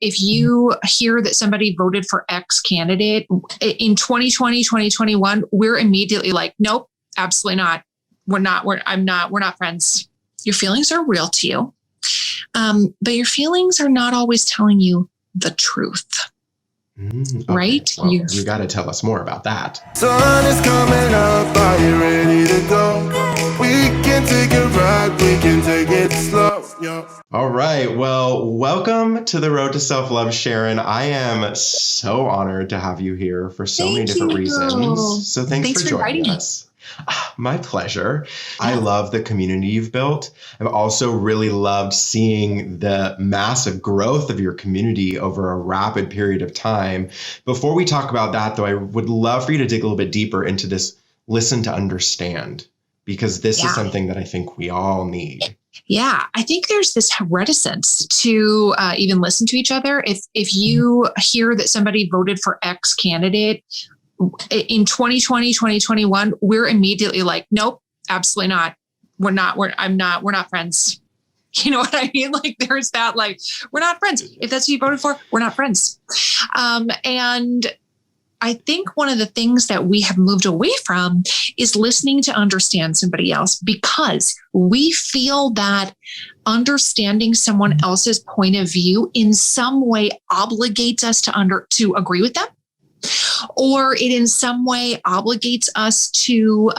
if you hear that somebody voted for X candidate in 2020, 2021, we're immediately like, nope, absolutely not. We're not friends. Your feelings are real to you. But your feelings are not always telling you the truth. Okay. Right? Well, you got to tell us more about that. Sun is coming up, are you ready to go? We can take it right, we can take it slow. Yeah. All right. Well, welcome to the Road to Self-Love, Sharon. I am so honored to have you here for so many different reasons. So thanks for joining us. My pleasure. I love the community you've built. I've also really loved seeing the massive growth of your community over a rapid period of time. Before we talk about that, though, I would love for you to dig a little bit deeper into this listen to understand, because this is something that I think we all need. Yeah, I think there's this reticence to even listen to each other. If you hear that somebody voted for X candidate in 2020, 2021, we're immediately like, nope, absolutely not. We're not friends. You know what I mean? Like there's that, like, we're not friends. If that's who you voted for, we're not friends. And I think one of the things that we have moved away from is listening to understand somebody else, because we feel that understanding someone else's point of view in some way obligates us to agree with them, or it in some way obligates us to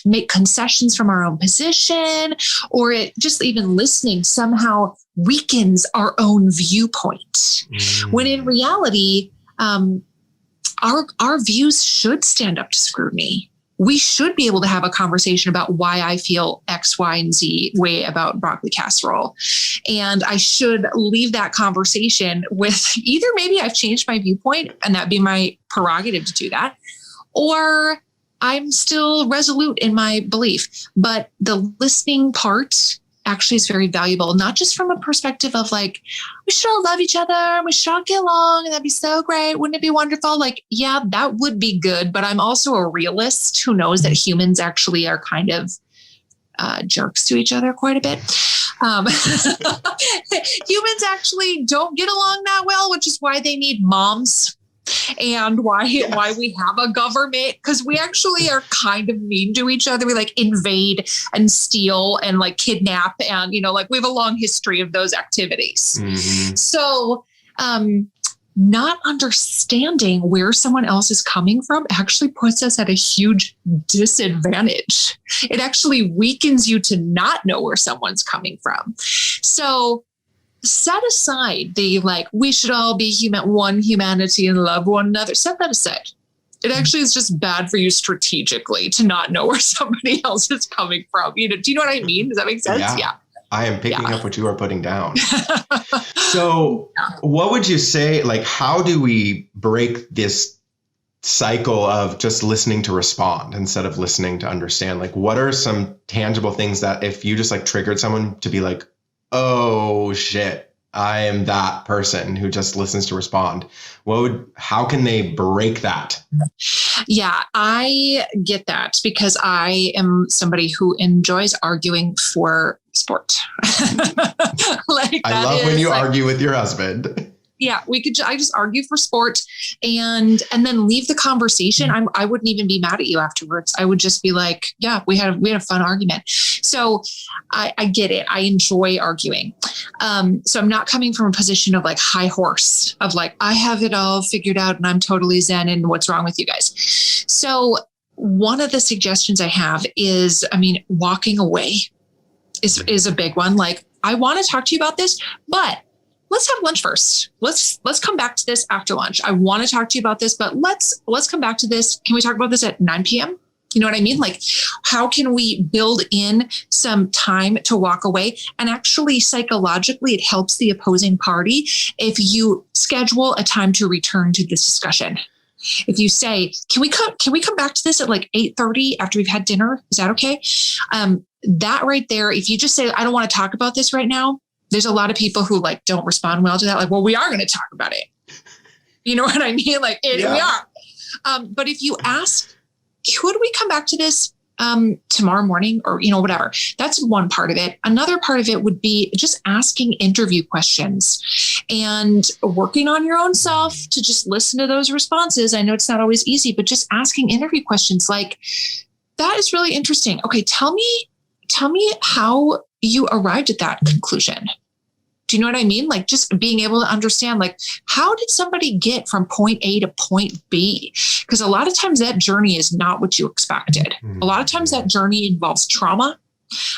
make concessions from our own position, or it just even listening somehow weakens our own viewpoint. When in reality, our views should stand up to scrutiny. We should be able to have a conversation about why I feel X, Y, and Z way about broccoli casserole. And I should leave that conversation with either maybe I've changed my viewpoint and that'd be my prerogative to do that, or I'm still resolute in my belief. But the listening part actually is very valuable, not just from a perspective of like, we should all love each other, we should all get along, and that'd be so great. Wouldn't it be wonderful? Like, yeah, that would be good. But I'm also a realist who knows that humans actually are kind of jerks to each other quite a bit. Humans actually don't get along that well, which is why they need moms. And why we have a government, because we actually are kind of mean to each other. We like invade and steal and like kidnap, and like we have a long history of those activities. Mm-hmm. So not understanding where someone else is coming from actually puts us at a huge disadvantage. It actually weakens you to not know where someone's coming from. So set aside the like, we should all be one humanity and love one another. Set that aside. It actually is just bad for you strategically to not know where somebody else is coming from. Do you know what I mean? Does that make sense? Yeah. I am picking up what you are putting down. So what would you say, like, how do we break this cycle of just listening to respond instead of listening to understand? Like, what are some tangible things that if you just like triggered someone to be like, oh shit, I am that person who just listens to respond, how can they break that? Yeah, I get that because I am somebody who enjoys arguing for sport. I love when you argue with your husband. Yeah, I just argue for sport and then leave the conversation. I wouldn't even be mad at you afterwards. I would just be like, yeah, we had a fun argument. So I get it. I enjoy arguing. So I'm not coming from a position of like high horse of like, I have it all figured out and I'm totally zen and what's wrong with you guys. So one of the suggestions I have is, walking away is a big one. Like, I want to talk to you about this, but let's have lunch first. Let's come back to this after lunch. I want to talk to you about this, but let's come back to this. Can we talk about this at 9 p.m.? You know what I mean? Like, how can we build in some time to walk away? And actually, psychologically, it helps the opposing party if you schedule a time to return to this discussion. If you say, can we come back to this at like 8:30 after we've had dinner? Is that okay? That right there, if you just say, I don't want to talk about this right now, there's a lot of people who like don't respond well to that. Like, well, we are going to talk about it. You know what I mean? Like, we are. But if you ask, could we come back to this tomorrow morning or, whatever. That's one part of it. Another part of it would be just asking interview questions and working on your own self to just listen to those responses. I know it's not always easy, but just asking interview questions like, that is really interesting. Okay, tell me how you arrived at that conclusion. Do you know what I mean? Like just being able to understand, like, how did somebody get from point A to point B? Because a lot of times that journey is not what you expected. A lot of times that journey involves trauma.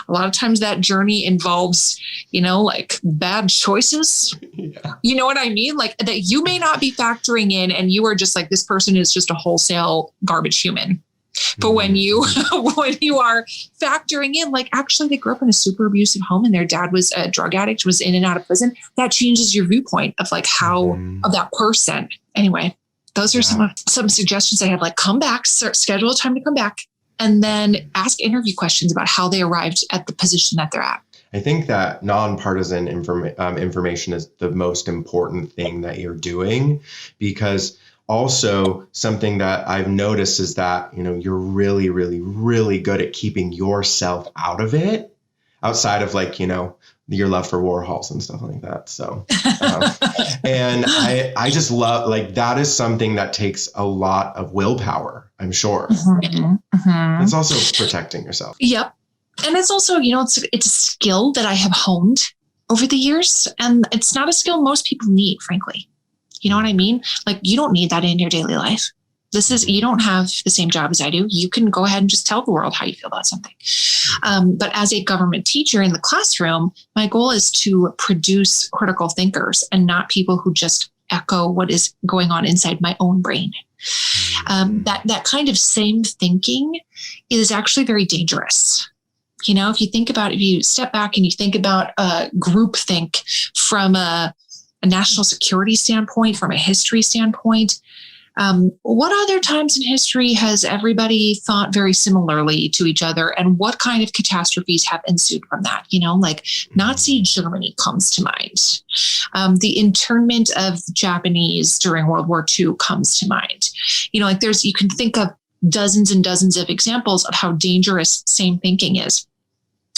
A lot of times that journey involves, like bad choices. Yeah. You know what I mean? Like that you may not be factoring in and you are just like, this person is just a wholesale garbage human. But when you are factoring in, like, actually they grew up in a super abusive home and their dad was a drug addict, was in and out of prison, that changes your viewpoint of like how of that person. Anyway, those are some suggestions I have, like come back, schedule a time to come back, and then ask interview questions about how they arrived at the position that they're at. I think that nonpartisan information is the most important thing that you're doing, because also something that I've noticed is that, you're really, really, really good at keeping yourself out of it, outside of like, your love for Warhols and stuff like that. So, and I just love, like, that is something that takes a lot of willpower, I'm sure. It's also protecting yourself. Yep. And it's also, it's a skill that I have honed over the years, and it's not a skill most people need, frankly. You know what I mean? Like, you don't need that in your daily life. You don't have the same job as I do. You can go ahead and just tell the world how you feel about something. But as a government teacher in the classroom, my goal is to produce critical thinkers and not people who just echo what is going on inside my own brain. That kind of same thinking is actually very dangerous. If you step back and you think about groupthink from a national security standpoint, from a history standpoint, what other times in history has everybody thought very similarly to each other, and what kind of catastrophes have ensued from that? Like Nazi Germany comes to mind. The internment of Japanese during World War II comes to mind. You can think of dozens and dozens of examples of how dangerous same thinking is.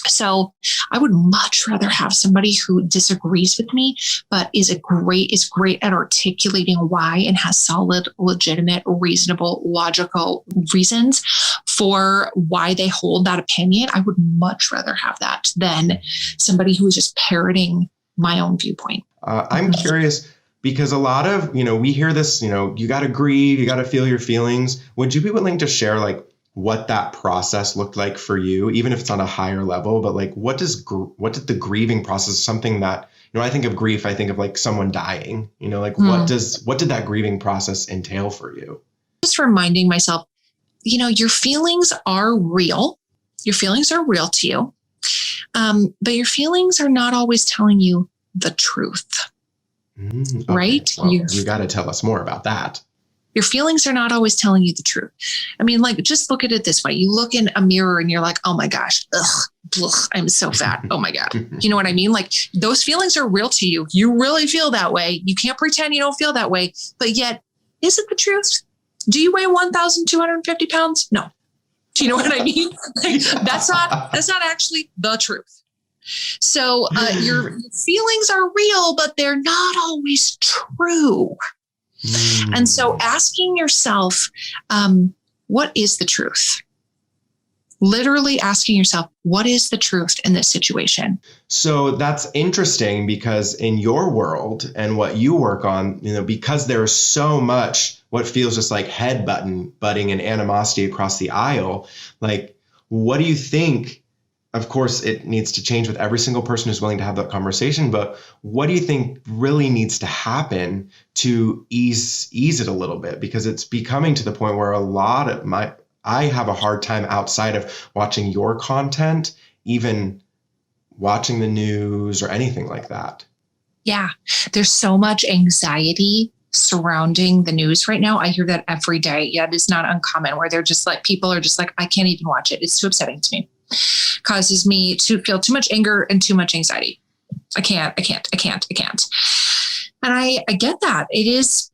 So I would much rather have somebody who disagrees with me, but is great at articulating why and has solid, legitimate, reasonable, logical reasons for why they hold that opinion. I would much rather have that than somebody who is just parroting my own viewpoint. I'm curious, because a lot of, we hear this, you got to grieve, you got to feel your feelings. Would you be willing to share like what that process looked like for you, even if it's on a higher level, but like, what did the grieving process, something that, I think of grief, I think of like someone dying, what did that grieving process entail for you? Just reminding myself, your feelings are real. Your feelings are real to you. But your feelings are not always telling you the truth, okay. Right? Well, you got to tell us more about that. Your feelings are not always telling you the truth. I mean, like, just look at it this way. You look in a mirror and you're like, oh my gosh, I'm so fat. Oh my God. You know what I mean? Like, those feelings are real to you. You really feel that way. You can't pretend you don't feel that way. But yet, is it the truth? Do you weigh 1,250 pounds? No. Do you know what I mean? Like, that's not actually the truth. So your feelings are real, but they're not always true. And so asking yourself, what is the truth? Literally asking yourself, what is the truth in this situation? So that's interesting, because in your world and what you work on, because there's so much what feels just like butting and animosity across the aisle, like, what do you think? Of course, it needs to change with every single person who's willing to have that conversation. But what do you think really needs to happen to ease it a little bit? Because it's becoming to the point where I have a hard time outside of watching your content, even watching the news or anything like that. Yeah, there's so much anxiety surrounding the news right now. I hear that every day. Yeah, it is not uncommon where they're just like, people are just like, I can't even watch it. It's too upsetting to me. Causes me to feel too much anger and too much anxiety. I can't. And I get that. It is,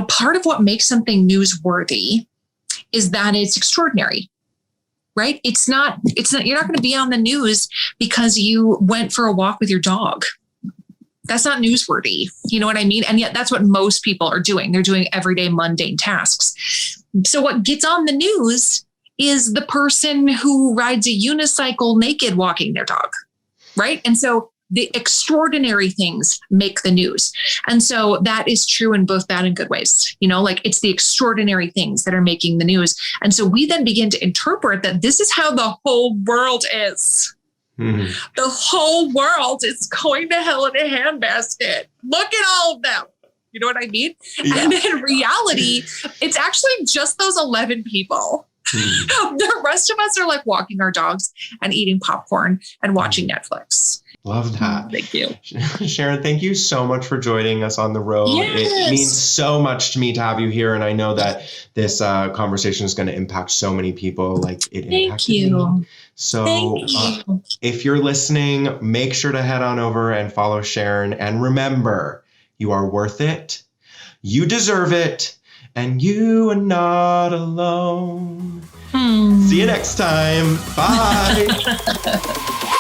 part of what makes something newsworthy is that it's extraordinary. right? It's not, you're not going to be on the news because you went for a walk with your dog. That's not newsworthy. You know what I mean? And yet that's what most people are doing. They're doing everyday mundane tasks. So what gets on the news is the person who rides a unicycle naked walking their dog, right? And so the extraordinary things make the news. And so that is true in both bad and good ways. You know, like it's the extraordinary things that are making the news. And so we then begin to interpret that this is how the whole world is. Mm-hmm. The whole world is going to hell in a handbasket. Look at all of them. You know what I mean? Yeah. And in reality, it's actually just those 11 people. The rest of us are like walking our dogs and eating popcorn and watching Netflix. Love that. Thank you. Sharon, thank you so much for joining us on the road. Yes. It means so much to me to have you here. And I know that this conversation is going to impact so many people like it impacted me. So if you're listening, make sure to head on over and follow Sharon. And remember, you are worth it. You deserve it. And you are not alone. See you next time. Bye.